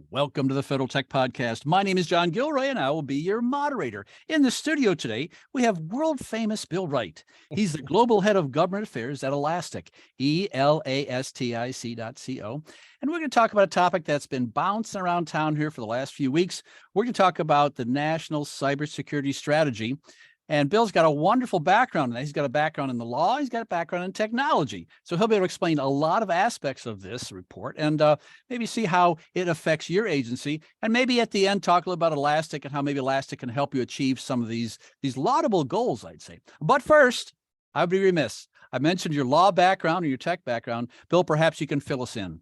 Welcome to the Federal Tech Podcast. My name is John Gilroy, and I will be your moderator. In the studio today, we have world-famous Bill Wright. He's the Global Head of Government Affairs at Elastic, elastic.co. And we're going to talk about a topic that's been bouncing around town here for the last few weeks. We're going to talk about the National Cybersecurity Strategy. And Bill's got a wonderful background in that. He's got a background in the law. He's got a background in technology. So he'll be able to explain a lot of aspects of this report and maybe see how it affects your agency. And maybe at the end, talk a little about Elastic and how maybe Elastic can help you achieve some of these laudable goals, I'd say. But first, I'd be remiss. I mentioned your law background or your tech background. Bill, perhaps you can fill us in.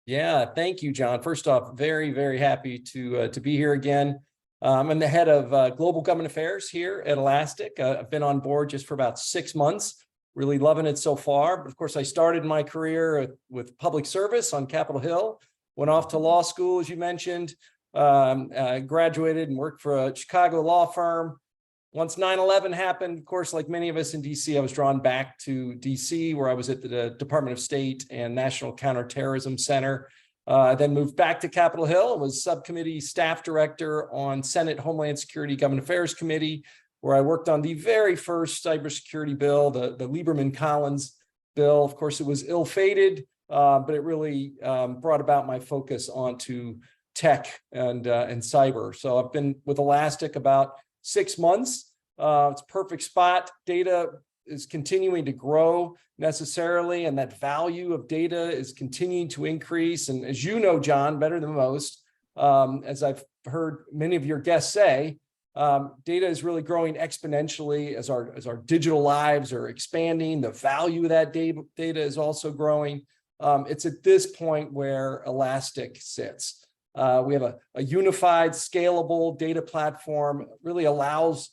Yeah, thank you, John. First off, very, very happy to be here again. I'm the head of Global Government Affairs here at Elastic. I've been on board just for about 6 months, really loving it so far. But of course, I started my career with public service on Capitol Hill, went off to law school, as you mentioned, graduated and worked for a Chicago law firm. Once 9/11 happened, of course, like many of us in DC, I was drawn back to DC, where I was at the Department of State and National Counterterrorism Center. I then moved back to Capitol Hill and was subcommittee staff director on Senate Homeland Security Government Affairs Committee, where I worked on the very first cybersecurity bill, the Lieberman-Collins bill. Of course, it was ill-fated, but it really brought about my focus onto tech and cyber. So I've been with Elastic about 6 months. It's a perfect spot. Data is continuing to grow necessarily, and that value of data is continuing to increase. And as you know, John, better than most, as I've heard many of your guests say, data is really growing exponentially as our digital lives are expanding. The value of that data is also growing. It's at this point where Elastic sits. We have a unified, scalable data platform, really allows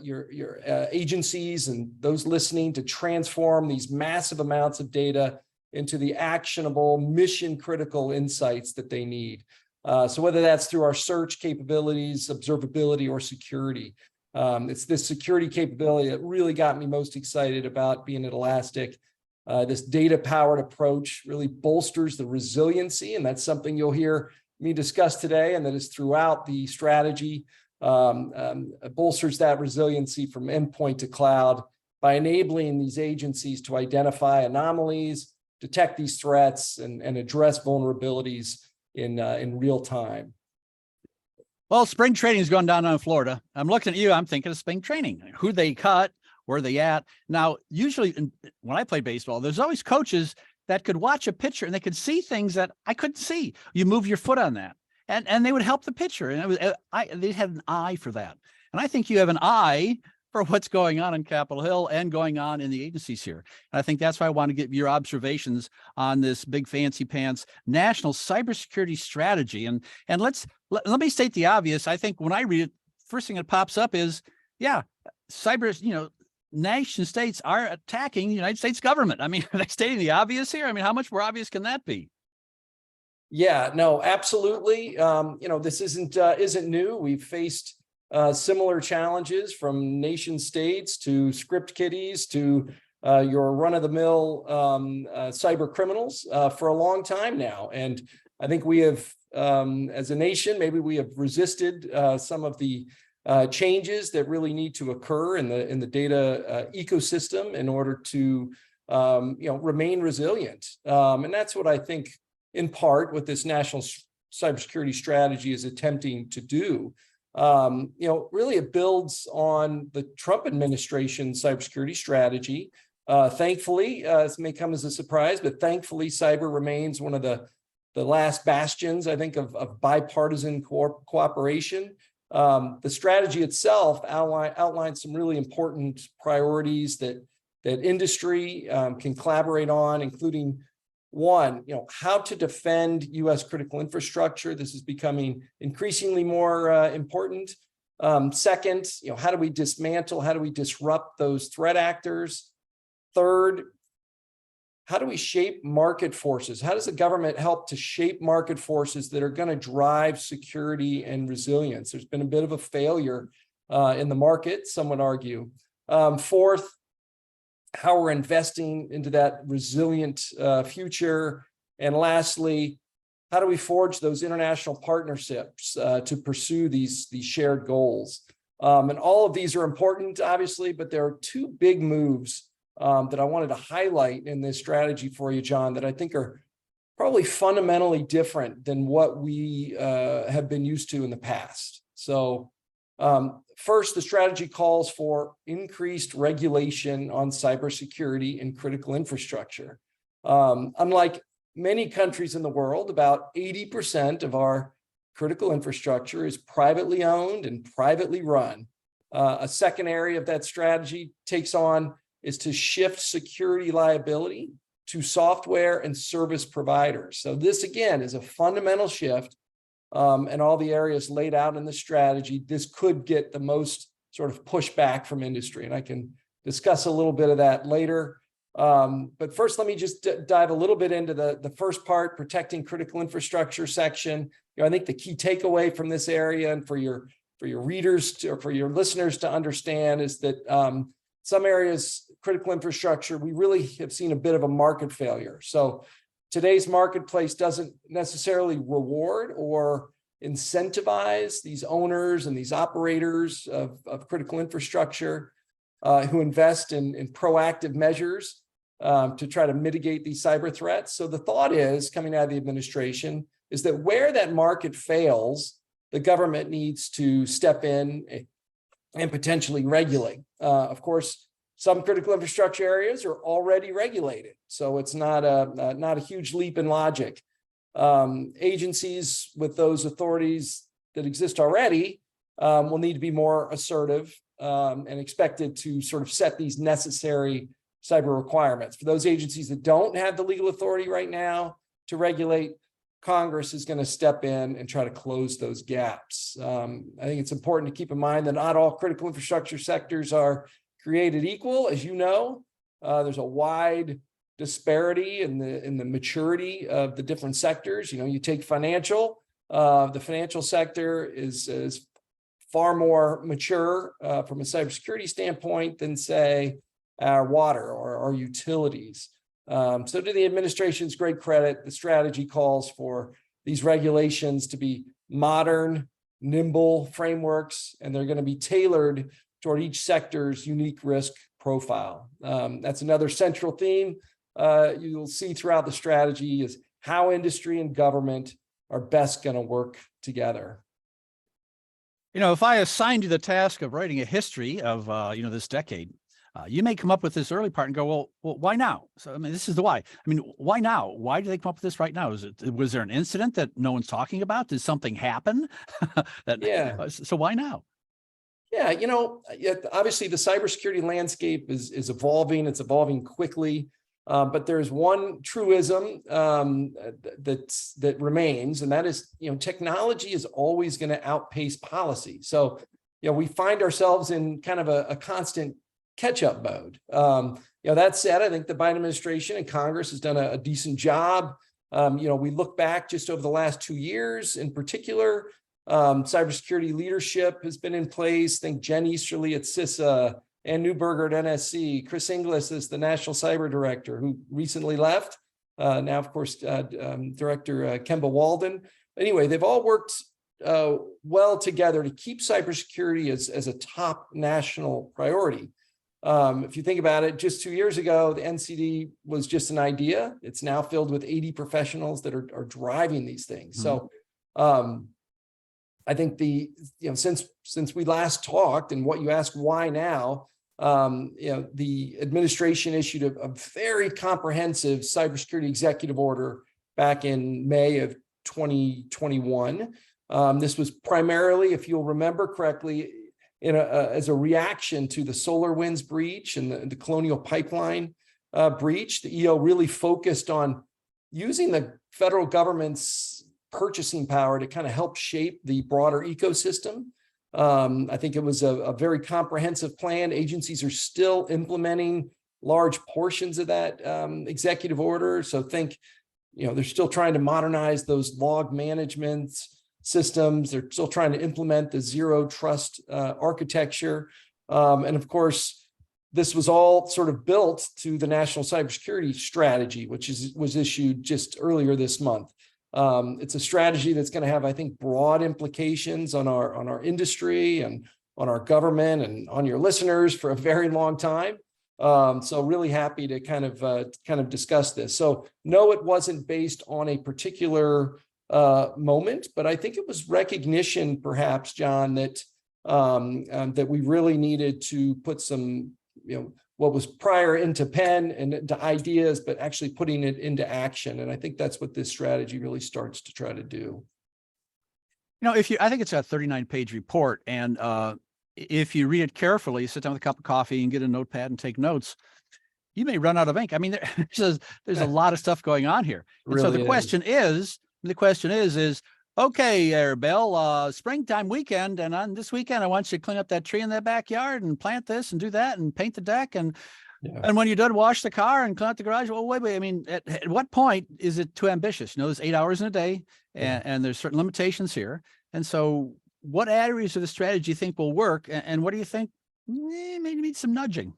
your agencies and those listening to transform these massive amounts of data into the actionable, mission-critical insights that they need. So whether that's through our search capabilities, observability, or security, it's this security capability that really got me most excited about being at Elastic. This data-powered approach really bolsters the resiliency, and that's something you'll hear me discuss today, and that is throughout the strategy. Bolsters that resiliency from endpoint to cloud by enabling these agencies to identify anomalies, detect these threats, and address vulnerabilities in real time. Well, spring training is going down in Florida. I'm looking at you. I'm thinking of spring training. Who they cut, where they at. Now, usually when I play baseball, there's always coaches that could watch a pitcher and they could see things that I couldn't see. You move your foot on that. And they would help the pitcher. And they had an eye for that. And I think you have an eye for what's going on in Capitol Hill and going on in the agencies here. And I think that's why I want to get your observations on this big fancy pants National Cybersecurity Strategy. And let me state the obvious. I think when I read it, first thing that pops up is, yeah, nation states are attacking the United States government. I mean, are they stating the obvious here? I mean, how much more obvious can that be? Yeah, no, absolutely. This isn't new. We've faced similar challenges from nation states to script kiddies to your run-of-the-mill cyber criminals for a long time now. And I think we have, as a nation, maybe we have resisted some of the changes that really need to occur in the data ecosystem in order to remain resilient. And that's what I think, in part, what this National Cybersecurity Strategy is attempting to do. Really it builds on the Trump administration cybersecurity strategy. Thankfully, this may come as a surprise, but thankfully cyber remains one of the last bastions, I think, of bipartisan cooperation. The strategy itself outlines some really important priorities that industry can collaborate on, including one, how to defend U.S. critical infrastructure. This is becoming increasingly more important. Second, how do we dismantle, how do we disrupt those threat actors? Third, how do we shape market forces? How does the government help to shape market forces that are going to drive security and resilience? There's been a bit of a failure in the market, some would argue. Fourth, how we're investing into that resilient future. And lastly, how do we forge those international partnerships to pursue these shared goals? And all of these are important, obviously, but there are two big moves that I wanted to highlight in this strategy for you, John, that I think are probably fundamentally different than what we have been used to in the past. So first, the strategy calls for increased regulation on cybersecurity and critical infrastructure. Unlike many countries in the world, about 80% of our critical infrastructure is privately owned and privately run. A second area of that strategy takes on is to shift security liability to software and service providers. So this, again, is a fundamental shift, and all the areas laid out in the strategy. This could get the most sort of pushback from industry, and I can discuss a little bit of that later. But first, let me just dive a little bit into the first part, protecting critical infrastructure section. I think the key takeaway from this area, and for your readers or for your listeners to understand, is that some areas, critical infrastructure, we really have seen a bit of a market failure. So today's marketplace doesn't necessarily reward or incentivize these owners and these operators of critical infrastructure who invest in proactive measures to try to mitigate these cyber threats. So the thought is, coming out of the administration, is that where that market fails, the government needs to step in and potentially regulate. Of course, some critical infrastructure areas are already regulated, so it's not a huge leap in logic. Agencies with those authorities that exist already will need to be more assertive and expected to sort of set these necessary cyber requirements. For those agencies that don't have the legal authority right now to regulate, Congress is going to step in and try to close those gaps. I think it's important to keep in mind that not all critical infrastructure sectors are created equal. As you know, there's a wide disparity in the maturity of the different sectors. You take financial, the financial sector is far more mature from a cybersecurity standpoint than, say, our water or our utilities. So to the administration's great credit, the strategy calls for these regulations to be modern, nimble frameworks, and they're going to be tailored toward each sector's unique risk profile. That's another central theme you'll see throughout the strategy, is how industry and government are best going to work together. If I assigned you the task of writing a history of, this decade, you may come up with this early part and go, well, why now? So, this is the why. Why now? Why do they come up with this right now? Was there an incident that no one's talking about? Did something happen? So why now? Yeah, obviously the cybersecurity landscape is evolving. It's evolving quickly. But there's one truism that remains, and that is, technology is always going to outpace policy. So, we find ourselves in kind of a constant catch-up mode. That said, I think the Biden administration and Congress has done a decent job. We look back just over the last 2 years in particular, cybersecurity leadership has been in place. Think Jen Easterly at CISA, Ann Neuberger at NSC, Chris Inglis is the National Cyber Director, who recently left. Now, of course, Director Kemba Walden. Anyway, they've all worked well together to keep cybersecurity as a top national priority. If you think about it, just 2 years ago, the NCD was just an idea. It's now filled with 80 professionals that are driving these things. Mm-hmm. So I think since we last talked, and what you asked, why now, the administration issued a very comprehensive cybersecurity executive order back in May of 2021. This was primarily, if you'll remember correctly, as a reaction to the SolarWinds breach and the Colonial Pipeline breach. The EO really focused on using the federal government's purchasing power to kind of help shape the broader ecosystem. I think it was a very comprehensive plan. Agencies are still implementing large portions of that executive order. So think, they're still trying to modernize those log management systems. They're still trying to implement the zero trust architecture. And of course, this was all sort of built to the National Cybersecurity Strategy, which was issued just earlier this month. It's a strategy that's going to have, I think, broad implications on our industry and on our government and on your listeners for a very long time. So really happy to kind of discuss this. So no, it wasn't based on a particular moment, but I think it was recognition, perhaps, John, that that we really needed to put some, what was prior into pen and into ideas, but actually putting it into action. And I think that's what this strategy really starts to try to do. I think it's a 39-page report, and if you read it carefully, sit down with a cup of coffee and get a notepad and take notes, you may run out of ink. I mean, there's a lot of stuff going on here. And Really so the question is, okay, Bill, springtime weekend, and on this weekend, I want you to clean up that tree in that backyard and plant this and do that and paint the deck. And when you're done, wash the car and clean out the garage. Well, wait. I mean, at what point is it too ambitious? There's 8 hours in a day, and there's certain limitations here. And so what areas of the strategy you think will work? And what do you think maybe needs some nudging?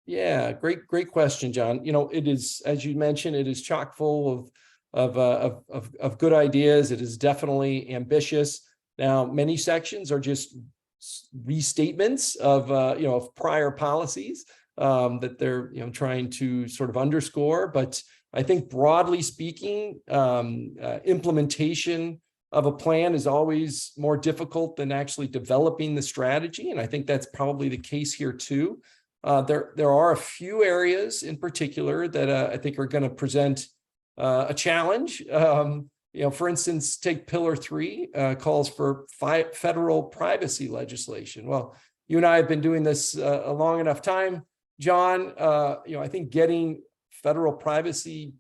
Yeah, great question, John. It is, as you mentioned, it is chock full of good ideas. It is definitely ambitious. Now, many sections are just restatements of prior policies that they're trying to sort of underscore. But I think broadly speaking, implementation of a plan is always more difficult than actually developing the strategy, and I think that's probably the case here too. There are a few areas in particular that I think are going to present a challenge. For instance, take Pillar 3, calls for federal privacy legislation. Well, you and I have been doing this a long enough time, John. I think getting federal privacy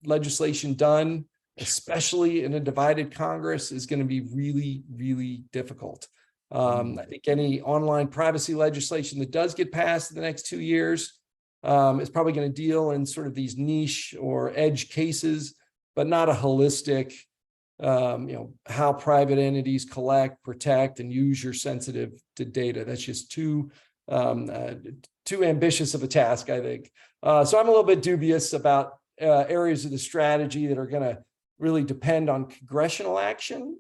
legislation done, especially in a divided Congress, is going to be really, really difficult. I think any online privacy legislation that does get passed in the next 2 years is probably going to deal in sort of these niche or edge cases, but not a holistic, how private entities collect, protect, and use your sensitive data. That's just too ambitious of a task, I think. So I'm a little bit dubious about areas of the strategy that are going to really depend on congressional action.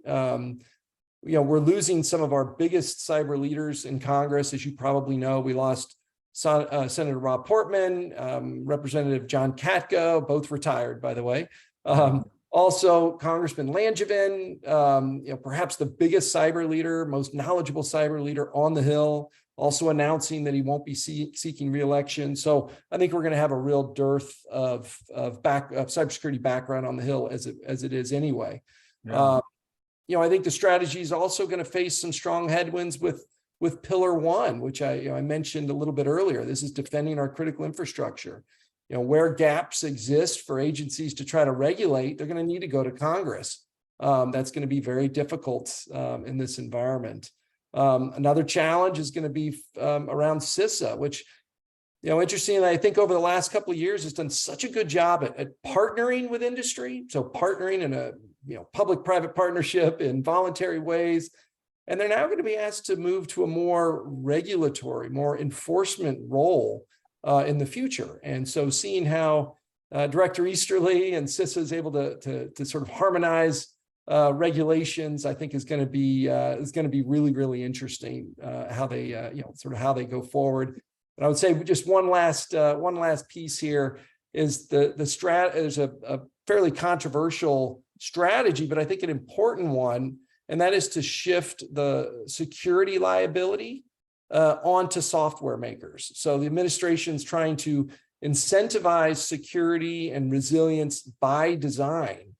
We're losing some of our biggest cyber leaders in Congress. As you probably know, we lost Senator Rob Portman, Representative John Katko, both retired, by the way. Also, Congressman Langevin, perhaps the biggest cyber leader, most knowledgeable cyber leader on the Hill, also announcing that he won't be seeking re-election. So I think we're going to have a real dearth of cybersecurity background on the Hill as it is anyway. Yeah. I think the strategy is also going to face some strong headwinds with Pillar 1, which I mentioned a little bit earlier. This is defending our critical infrastructure. Where gaps exist for agencies to try to regulate, they're going to need to go to Congress. That's going to be very difficult in this environment. Another challenge is going to be around CISA, which, interestingly, I think over the last couple of years has done such a good job at partnering with industry. So partnering in a public-private partnership in voluntary ways. And they're now going to be asked to move to a more regulatory, more enforcement role in the future. And so seeing how Director Easterly and CISA is able to sort of harmonize regulations, I think is going to be really, really interesting how they how they go forward. And I would say just one last piece here is there's a fairly controversial strategy, but I think an important one, and that is to shift the security liability onto software makers. So the administration's trying to incentivize security and resilience by design,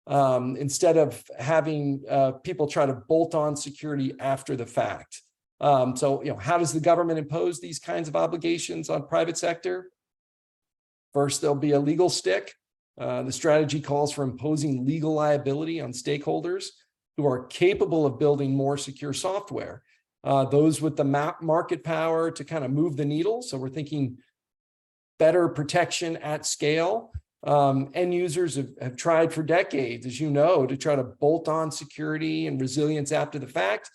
instead of having people try to bolt on security after the fact. So how does the government impose these kinds of obligations on private sector? First, there'll be a legal stick. The strategy calls for imposing legal liability on stakeholders who are capable of building more secure software. Those with the market power to kind of move the needle. So we're thinking better protection at scale. End users have tried for decades, as you know, to try to bolt on security and resilience after the fact.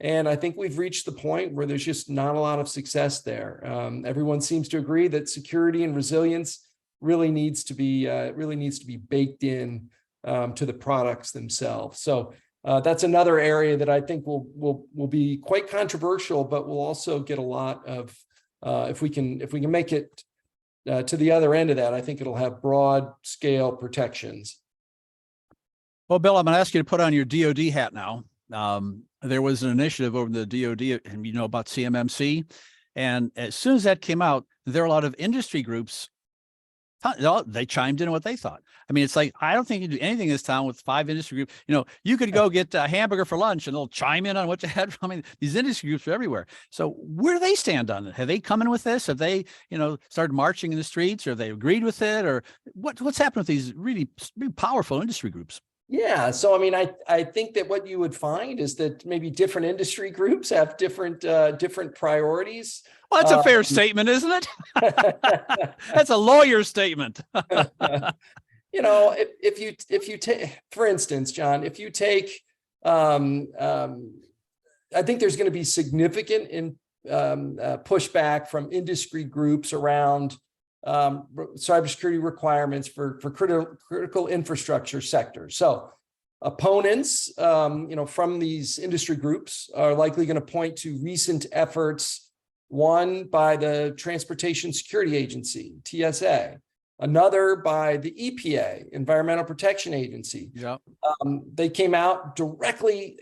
And I think we've reached the point where there's just not a lot of success there. Everyone seems to agree that security and resilience really needs to be baked in to the products themselves. So that's another area that I think will be quite controversial, but will also get a lot of if we can make it to the other end of that, I think it'll have broad scale protections. Well, Bill, I'm going to ask you to put on your DoD hat now. There was an initiative over the DoD, and you know about CMMC. And as soon as that came out, there were a lot of industry groups. They chimed in what they thought. I mean, it's like, I don't think you do anything in this town with 5 industry groups. You know, you could go get a hamburger for lunch and they'll chime in on what you had. I mean, these industry groups are everywhere. So where do they stand on it? Have they come in with this? Have they, started marching in the streets, or they agreed with it, or what's happened with these really powerful industry groups? Yeah. So, I mean, I think that what you would find is that maybe different industry groups have different priorities. Well, that's a fair statement, isn't it? That's a lawyer statement. If you take, for instance, John, if you take, I think there's going to be significant pushback from industry groups around cybersecurity requirements for critical infrastructure sectors. So opponents, from these industry groups are likely going to point to recent efforts, one by the Transportation Security Agency, TSA, another by the EPA, Environmental Protection Agency. Yeah. They came out directly,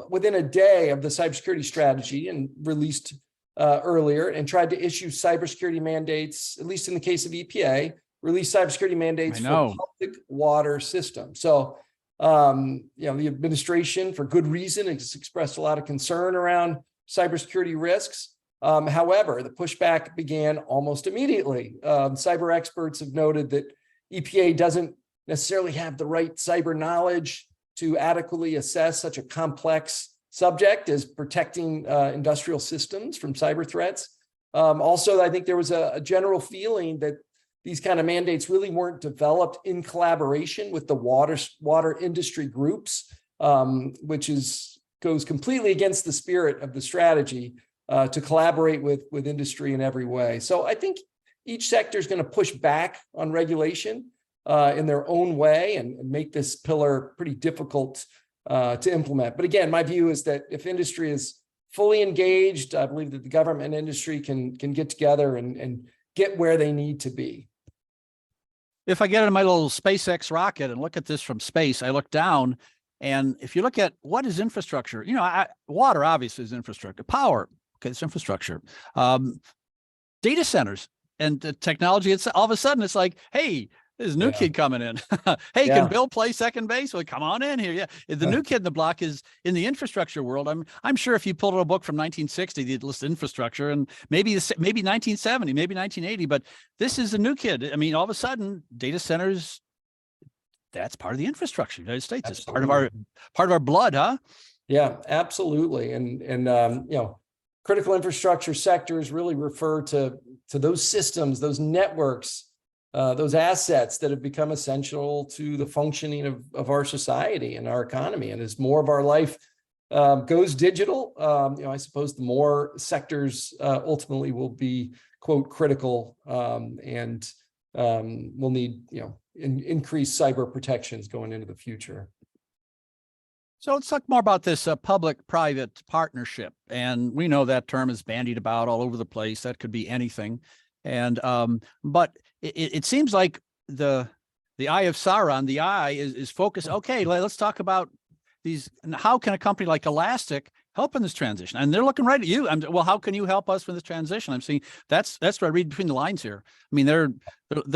within a day of the cybersecurity strategy and released earlier, and tried to issue cybersecurity mandates, at least in the case of EPA, release cybersecurity mandates for public water systems. So, the administration, for good reason, has expressed a lot of concern around cybersecurity risks. However, the pushback began almost immediately. Cyber experts have noted that EPA doesn't necessarily have the right cyber knowledge to adequately assess such a complex subject as protecting industrial systems from cyber threats. Also, I think there was a general feeling that these kind of mandates really weren't developed in collaboration with the water industry groups, which goes completely against the spirit of the strategy to collaborate with industry in every way. So I think each sector is going to push back on regulation in their own way and make this pillar pretty difficult to implement. But again, my view is that if industry is fully engaged, I believe that the government and industry can get together and get where they need to be. If I get in my little SpaceX rocket and look at this from space, I look down, and if you look at what is infrastructure, water obviously is infrastructure, power, okay, it's infrastructure, data centers and the technology. It's all of a sudden it's like, hey, there's a new kid coming in. Hey, can Bill play second base? Well, come on in here. Yeah, the new kid in the block is in the infrastructure world. I'm sure if you pulled out a book from 1960, they'd list infrastructure, and maybe 1970, maybe 1980. But this is a new kid. I mean, all of a sudden, data centers, that's part of the infrastructure of the United States. Absolutely. It's part of our blood, huh? Yeah, absolutely. And critical infrastructure sectors really refer to those systems, those networks, those assets that have become essential to the functioning of our society and our economy. And as more of our life goes digital, I suppose the more sectors ultimately will be, quote, critical, and we'll need, increased cyber protections going into the future. So let's talk more about this public-private partnership. And we know that term is bandied about all over the place. That could be anything. And but it seems like the eye of Sauron, the eye is focused. Okay, let's talk about these. How can a company like Elastic help in this transition? And they're looking right at you. Well, how can you help us with this transition? I'm seeing that's what I read between the lines here. I mean, they're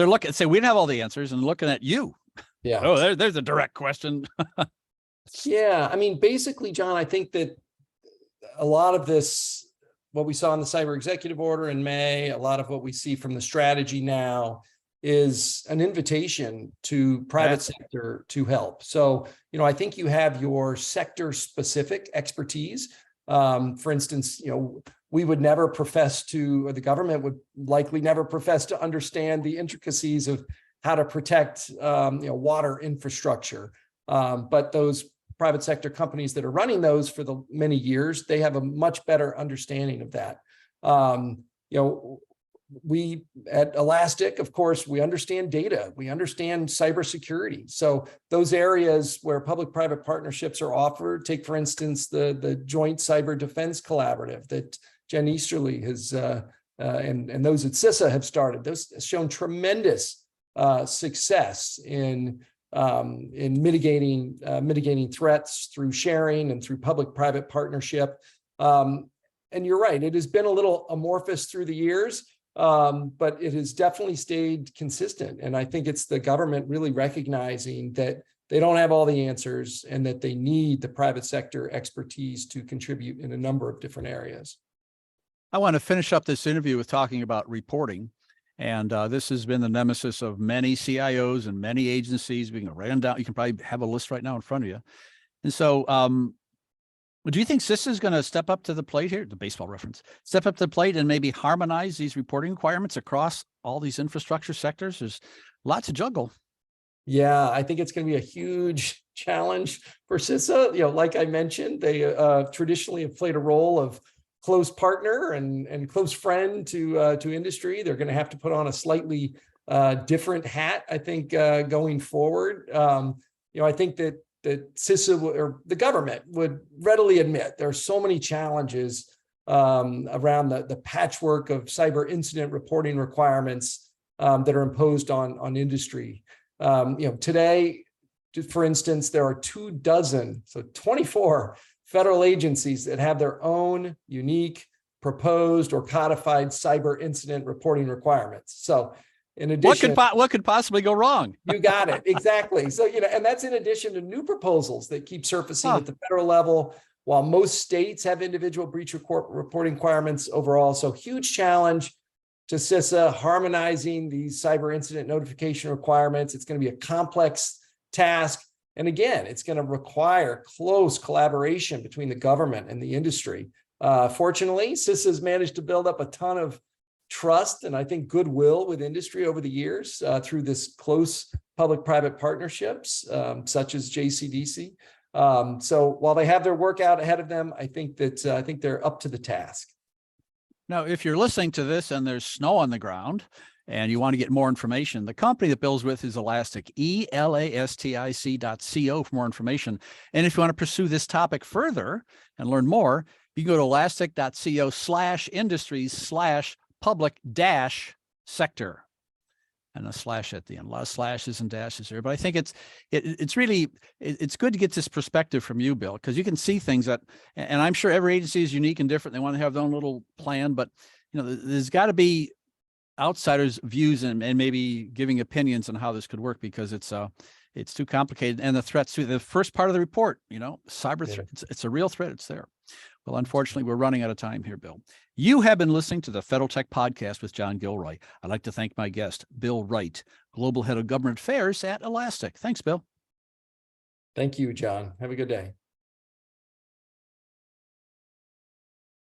looking, say we don't have all the answers, and looking at you. Yeah. Oh, there's a direct question. Yeah, I mean, basically, John, I think that a lot of this, what we saw in the cyber executive order in May, a lot of what we see from the strategy now is an invitation to private sector to help. So, I think you have your sector specific expertise. For instance, we would never profess to, or the government would likely never profess to understand the intricacies of how to protect, water infrastructure. But those private sector companies that are running those for the many years, they have a much better understanding of that. we at Elastic, of course, we understand data, we understand cybersecurity. So those areas where public-private partnerships are offered, take for instance the Joint Cyber Defense Collaborative that Jen Easterly has and those at CISA have started. Those have shown tremendous success in mitigating threats through sharing and through public-private partnership. And you're right, it has been a little amorphous through the years, but it has definitely stayed consistent. And I think it's the government really recognizing that they don't have all the answers and that they need the private sector expertise to contribute in a number of different areas. I want to finish up this interview with talking about reporting. And this has been the nemesis of many CIOs and many agencies. We can run down, you can probably have a list right now in front of you. And so do you think CISA is going to step up to the plate here, the baseball reference, step up to the plate and maybe harmonize these reporting requirements across all these infrastructure sectors? There's lots to juggle. Yeah, I think it's going to be a huge challenge for CISA. You know, like I mentioned, they traditionally have played a role of close partner and close friend to industry. They're going to have to put on a slightly different hat, I think, going forward. I think that CISA or the government would readily admit there are so many challenges around the patchwork of cyber incident reporting requirements that are imposed on industry. Today, for instance, there are 24 federal agencies that have their own unique proposed or codified cyber incident reporting requirements. So in addition, what could possibly go wrong? You got it. Exactly. So, and that's in addition to new proposals that keep surfacing at the federal level, while most states have individual breach reporting requirements overall. So huge challenge to CISA harmonizing these cyber incident notification requirements. It's going to be a complex task. And again, it's going to require close collaboration between the government and the industry. Fortunately, CISA has managed to build up a ton of trust and I think goodwill with industry over the years through this close public-private partnerships, such as JCDC. So while they have their work out ahead of them, I think they're up to the task. Now, if you're listening to this and there's snow on the ground and you want to get more information, the company that Bill's with is Elastic, elastic.co for more information. And if you want to pursue this topic further and learn more, you can go to elastic.co/industries/public-sector and a slash at the end. A lot of slashes and dashes here, but I think it's really good to get this perspective from you, Bill, because you can see things that, and I'm sure every agency is unique and different. They want to have their own little plan, but there's got to be outsiders' views and maybe giving opinions on how this could work, because it's too complicated. And the threats to the first part of the report, cyber threat, it's a real threat. It's there. Well, unfortunately, we're running out of time here, Bill. You have been listening to the Federal Tech Podcast with John Gilroy. I'd like to thank my guest, Bill Wright, Global Head of Government Affairs at Elastic. Thanks, Bill. Thank you, John. Have a good day.